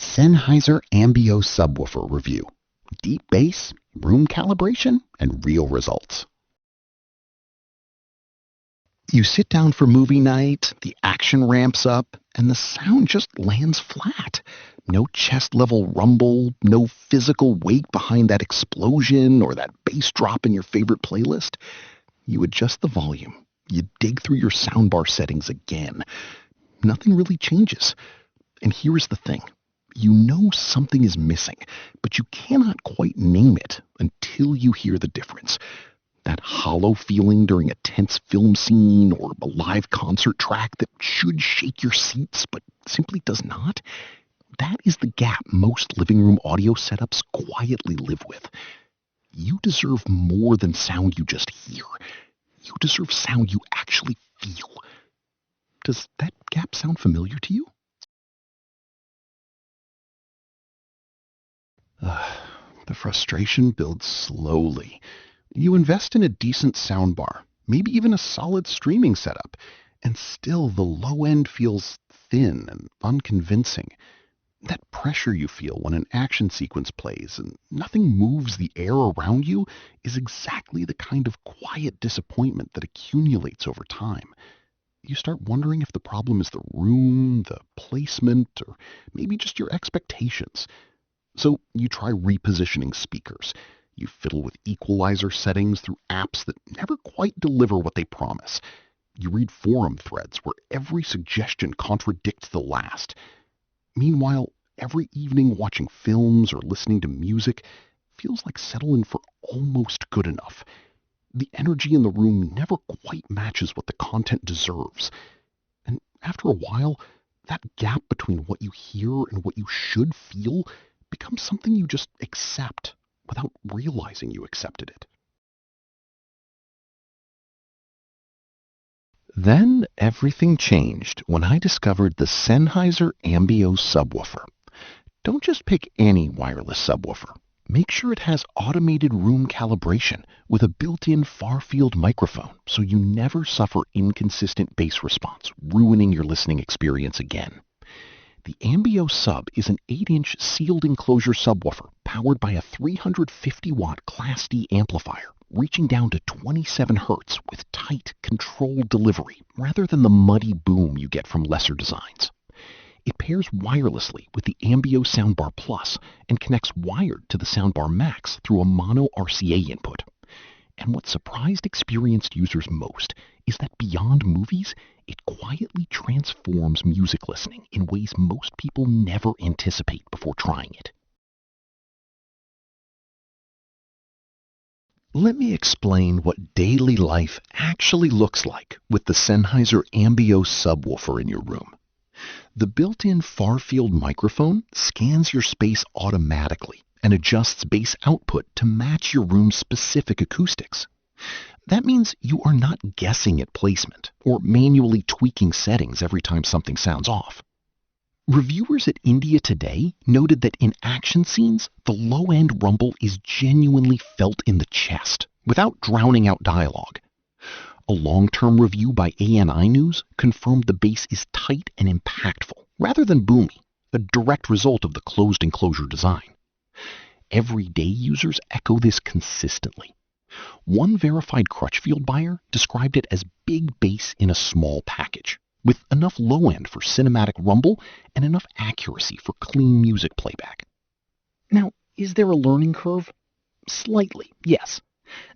Sennheiser AMBEO Subwoofer Review. Deep bass, room calibration, and real results. You sit down for movie night, the action ramps up, and the sound just lands flat. No chest-level rumble, no physical weight behind that explosion or that bass drop in your favorite playlist. You adjust the volume. You dig through your soundbar settings again. Nothing really changes. And here's the thing. You know something is missing, but you cannot quite name it until you hear the difference. That hollow feeling during a tense film scene or a live concert track that should shake your seats but simply does not. That is the gap most living room audio setups quietly live with. You deserve more than sound you just hear. You deserve sound you actually feel. Does that gap sound familiar to you? The frustration builds slowly. You invest in a decent soundbar, maybe even a solid streaming setup, and still the low end feels thin and unconvincing. That pressure you feel when an action sequence plays and nothing moves the air around you is exactly the kind of quiet disappointment that accumulates over time. You start wondering if the problem is the room, the placement, or maybe just your expectations. So you try repositioning speakers. You fiddle with equalizer settings through apps that never quite deliver what they promise. You read forum threads where every suggestion contradicts the last. Meanwhile, every evening watching films or listening to music feels like settling for almost good enough. The energy in the room never quite matches what the content deserves. And after a while, that gap between what you hear and what you should feel becomes something you just accept without realizing you accepted it. Then everything changed when I discovered the Sennheiser AMBEO Subwoofer. Don't just pick any wireless subwoofer. Make sure it has automated room calibration with a built-in far-field microphone so you never suffer inconsistent bass response, ruining your listening experience again. The AMBEO Sub is an 8-inch sealed enclosure subwoofer powered by a 350-watt Class D amplifier, reaching down to 27 Hz with tight, controlled delivery rather than the muddy boom you get from lesser designs. It pairs wirelessly with the AMBEO Soundbar Plus and connects wired to the Soundbar Max through a mono RCA input. And what surprised experienced users most is that beyond movies, it quietly transforms music listening in ways most people never anticipate before trying it. Let me explain what daily life actually looks like with the Sennheiser AMBEO Subwoofer in your room. The built-in far-field microphone scans your space automatically and adjusts bass output to match your room's specific acoustics. That means you are not guessing at placement or manually tweaking settings every time something sounds off. Reviewers at India Today noted that in action scenes, the low-end rumble is genuinely felt in the chest without drowning out dialogue. A long-term review by ANI News confirmed the bass is tight and impactful rather than boomy, a direct result of the closed enclosure design. Everyday users echo this consistently. One verified Crutchfield buyer described it as big bass in a small package, with enough low end for cinematic rumble and enough accuracy for clean music playback. Now, is there a learning curve? Slightly, yes.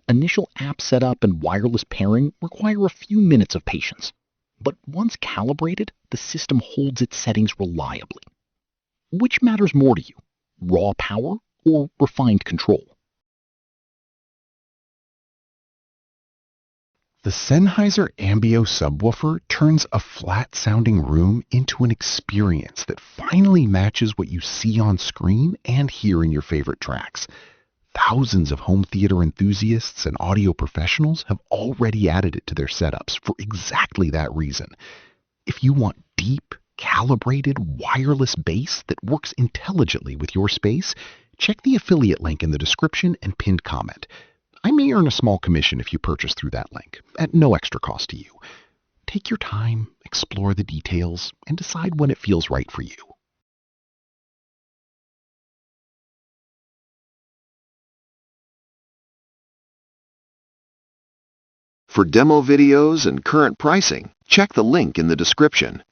Initial app setup and wireless pairing require a few minutes of patience. But once calibrated, the system holds its settings reliably. Which matters more to you, raw power or refined control? The Sennheiser AMBEO Subwoofer turns a flat-sounding room into an experience that finally matches what you see on screen and hear in your favorite tracks. Thousands of home theater enthusiasts and audio professionals have already added it to their setups for exactly that reason. If you want deep, calibrated, wireless bass that works intelligently with your space, check the affiliate link in the description and pinned comment. I may earn a small commission if you purchase through that link, at no extra cost to you. Take your time, explore the details, and decide when it feels right for you. For demo videos and current pricing, check the link in the description.